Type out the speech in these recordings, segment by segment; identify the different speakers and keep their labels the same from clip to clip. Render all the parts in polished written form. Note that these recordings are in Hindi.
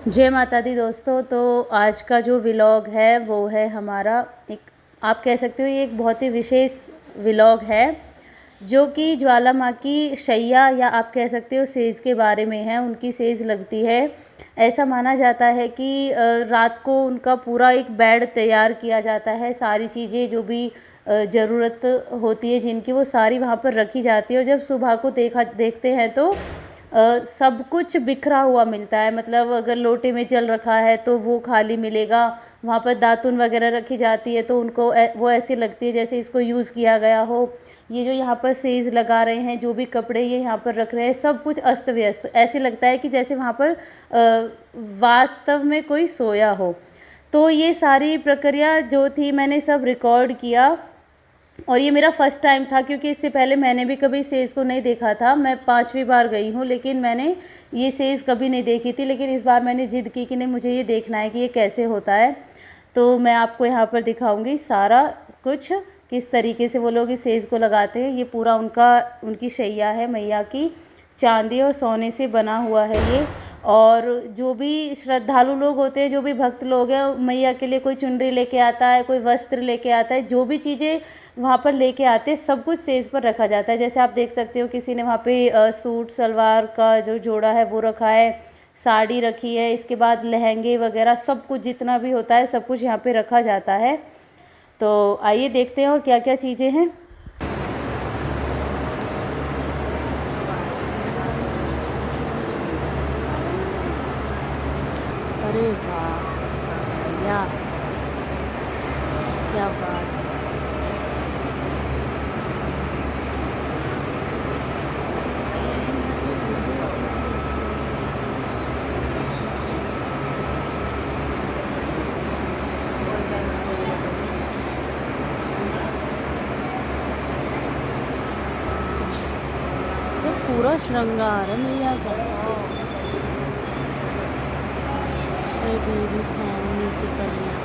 Speaker 1: जय माता दी दोस्तों। तो आज का जो व्लॉग है वो है हमारा एक, आप कह सकते हो ये एक बहुत ही विशेष व्लॉग है जो कि ज्वाला माँ की शैया या आप कह सकते हो सेज के बारे में है। उनकी सेज लगती है। ऐसा माना जाता है कि रात को उनका पूरा एक बेड तैयार किया जाता है। सारी चीज़ें जो भी ज़रूरत होती है जिनकी, वो सारी वहाँ पर रखी जाती है। और जब सुबह को देखते हैं तो सब कुछ बिखरा हुआ मिलता है। मतलब अगर लोटे में जल रखा है तो वो खाली मिलेगा। वहाँ पर दातुन वगैरह रखी जाती है तो उनको वो ऐसी लगती है जैसे इसको यूज़ किया गया हो। ये जो यहाँ पर सेज लगा रहे हैं, जो भी कपड़े ये यहाँ पर रख रहे हैं, सब कुछ अस्त व्यस्त। ऐसे लगता है कि जैसे वहाँ पर वास्तव में कोई सोया हो। तो ये सारी प्रक्रिया जो थी मैंने सब रिकॉर्ड किया। और ये मेरा फर्स्ट टाइम था क्योंकि इससे पहले मैंने भी कभी सेज को नहीं देखा था। मैं 5वीं बार गई हूँ लेकिन मैंने ये सेज कभी नहीं देखी थी। लेकिन इस बार मैंने जिद की कि नहीं, मुझे ये देखना है कि ये कैसे होता है। तो मैं आपको यहाँ पर दिखाऊंगी सारा कुछ, किस तरीके से वो लोग इस सेज को लगाते हैं। ये पूरा उनकी शैया है मैया की, चांदी और सोने से बना हुआ है ये। और जो भी श्रद्धालु लोग होते हैं, जो भी भक्त लोग हैं, मैया के लिए कोई चुनरी लेके आता है, कोई वस्त्र लेके आता है, जो भी चीज़ें वहाँ पर लेके आते हैं सब कुछ सेज पर रखा जाता है। जैसे आप देख सकते हो किसी ने वहाँ पे सूट सलवार का जो जोड़ा है वो रखा है, साड़ी रखी है, इसके बाद लहंगे वगैरह सब कुछ जितना भी होता है सब कुछ यहाँ पे रखा जाता है। तो आइए देखते हैं और क्या क्या चीज़ें हैं। अरे वाह भैया, क्या बात। ये पूरा श्रृंगार है मैया का। अरे बेबी पाँव नीचे करना।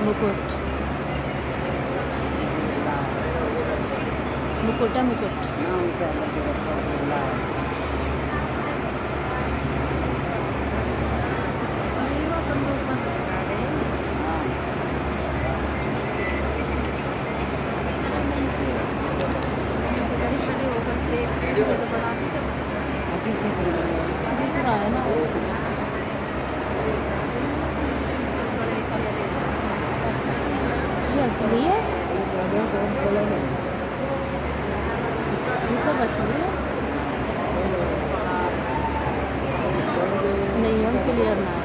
Speaker 1: मुकुट, मुकुट है मुकुट। पूरा है ना। ये असली है, ये सब असली है। नहीं हम क्लियर ना है।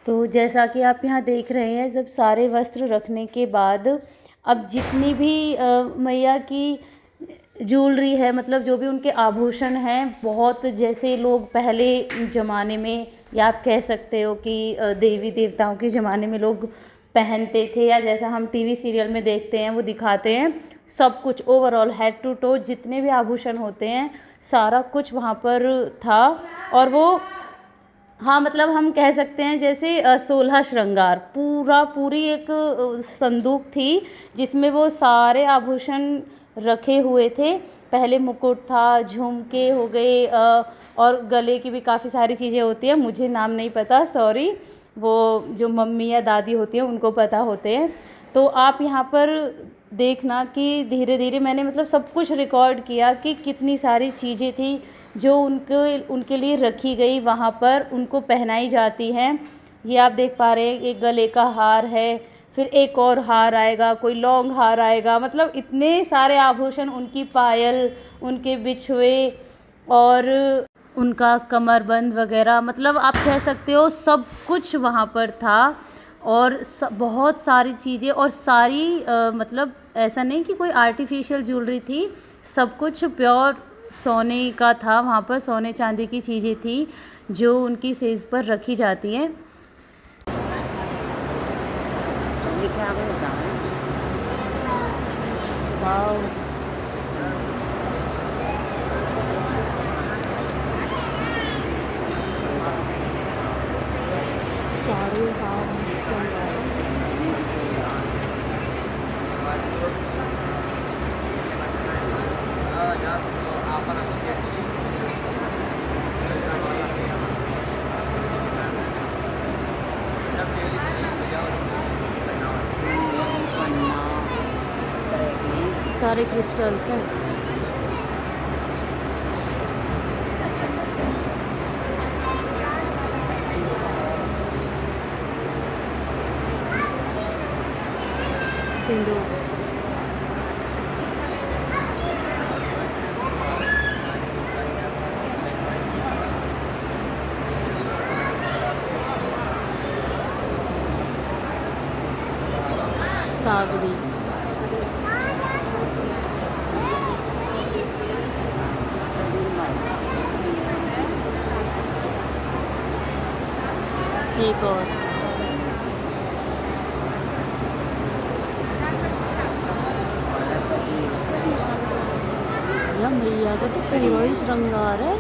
Speaker 1: तो जैसा कि आप यहाँ देख रहे हैं, जब सारे वस्त्र रखने के बाद अब जितनी भी मैया की ज्वेलरी है, मतलब जो भी उनके आभूषण हैं, बहुत जैसे लोग पहले ज़माने में, या आप कह सकते हो कि देवी देवताओं के ज़माने में लोग पहनते थे, या जैसा हम टीवी सीरियल में देखते हैं वो दिखाते हैं, सब कुछ ओवरऑल हेड टू टो जितने भी आभूषण होते हैं सारा कुछ वहाँ पर था। और वो, हाँ मतलब हम कह सकते हैं जैसे 16 श्रृंगार, पूरी एक संदूक थी जिसमें वो सारे आभूषण रखे हुए थे। पहले मुकुट था, झुमके हो गए, और गले की भी काफ़ी सारी चीज़ें होती हैं, मुझे नाम नहीं पता, सॉरी। वो जो मम्मी या दादी होती हैं उनको पता होते हैं। तो आप यहाँ पर देखना कि धीरे धीरे मैंने मतलब सब कुछ रिकॉर्ड किया कि कितनी सारी चीज़ें थी जो उनके लिए रखी गई, वहाँ पर उनको पहनाई जाती हैं। ये आप देख पा रहे हैं, एक गले का हार है, फिर एक और हार आएगा, कोई लॉन्ग हार आएगा, मतलब इतने सारे आभूषण, उनकी पायल, उनके बिछुए और उनका कमरबंद वगैरह, मतलब आप कह सकते हो सब कुछ वहाँ पर था। और बहुत सारी चीज़ें, और सारी मतलब ऐसा नहीं कि कोई आर्टिफिशियल ज्वेलरी थी, सब कुछ प्योर सोने का था। वहाँ पर सोने चांदी की चीज़ें थी जो उनकी सेज पर रखी जाती हैं। वाओ, सारे हार चल रहा है। सारे क्रिस्टल्स हैं। सिंदूर, कागड़ी, एक और या मैया का तो पूरा ही श्रृंगार है।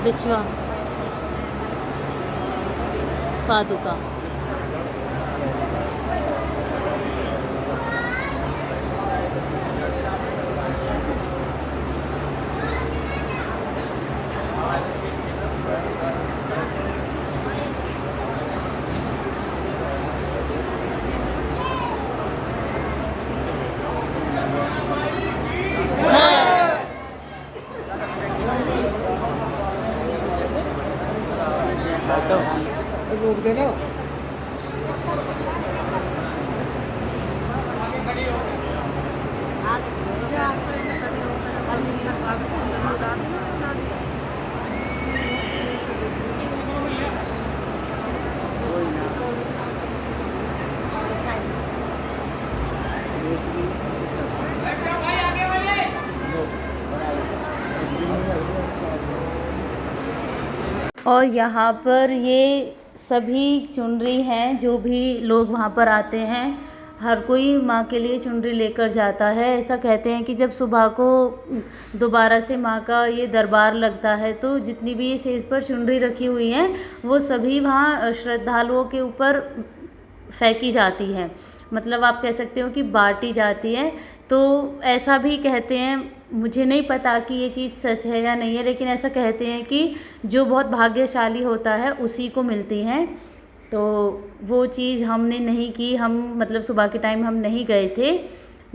Speaker 1: बिछवा, पादुका,
Speaker 2: रोक देना।
Speaker 1: और यहाँ पर ये सभी चुनरी हैं, जो भी लोग वहाँ पर आते हैं हर कोई माँ के लिए चुनरी लेकर जाता है। ऐसा कहते हैं कि जब सुबह को दोबारा से माँ का ये दरबार लगता है तो जितनी भी स्टेज पर चुनरी रखी हुई हैं वो सभी वहाँ श्रद्धालुओं के ऊपर फेंकी जाती हैं, मतलब आप कह सकते हो कि बांटी जाती है। तो ऐसा भी कहते हैं, मुझे नहीं पता कि ये चीज़ सच है या नहीं है, लेकिन ऐसा कहते हैं कि जो बहुत भाग्यशाली होता है उसी को मिलती हैं। तो वो चीज़ हमने नहीं की, हम मतलब सुबह के टाइम हम नहीं गए थे,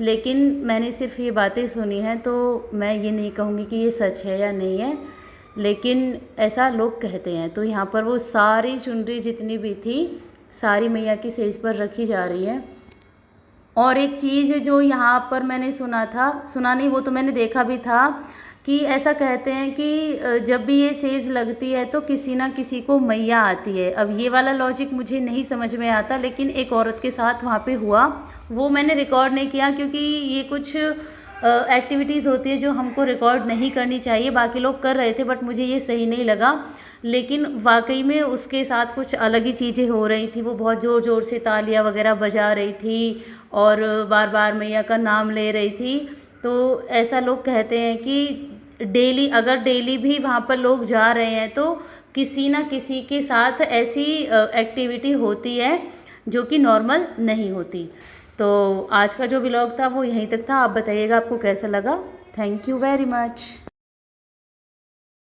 Speaker 1: लेकिन मैंने सिर्फ ये बातें सुनी हैं, तो मैं ये नहीं कहूँगी कि ये सच है या नहीं है, लेकिन ऐसा लोग कहते हैं। तो यहाँ पर वो सारी चुनरी जितनी भी थी सारी मैया की सेज पर रखी जा रही है। और एक चीज़ जो यहाँ पर मैंने सुना नहीं, वो तो मैंने देखा भी था कि ऐसा कहते हैं कि जब भी ये सेज लगती है तो किसी ना किसी को मैया आती है। अब ये वाला लॉजिक मुझे नहीं समझ में आता, लेकिन एक औरत के साथ वहाँ पे हुआ, वो मैंने रिकॉर्ड नहीं किया क्योंकि ये कुछ एक्टिविटीज़ होती है जो हमको रिकॉर्ड नहीं करनी चाहिए। बाकी लोग कर रहे थे बट मुझे ये सही नहीं लगा, लेकिन वाकई में उसके साथ कुछ अलग ही चीज़ें हो रही थी। वो बहुत ज़ोर ज़ोर से तालियां वगैरह बजा रही थी और बार बार मैया का नाम ले रही थी। तो ऐसा लोग कहते हैं कि डेली, अगर डेली भी वहाँ पर लोग जा रहे हैं तो किसी ना किसी के साथ ऐसी एक्टिविटी होती है जो कि नॉर्मल नहीं होती। तो आज का जो व्लॉग था वो यहीं तक था। आप बताइएगा आपको कैसा लगा। Thank you very much.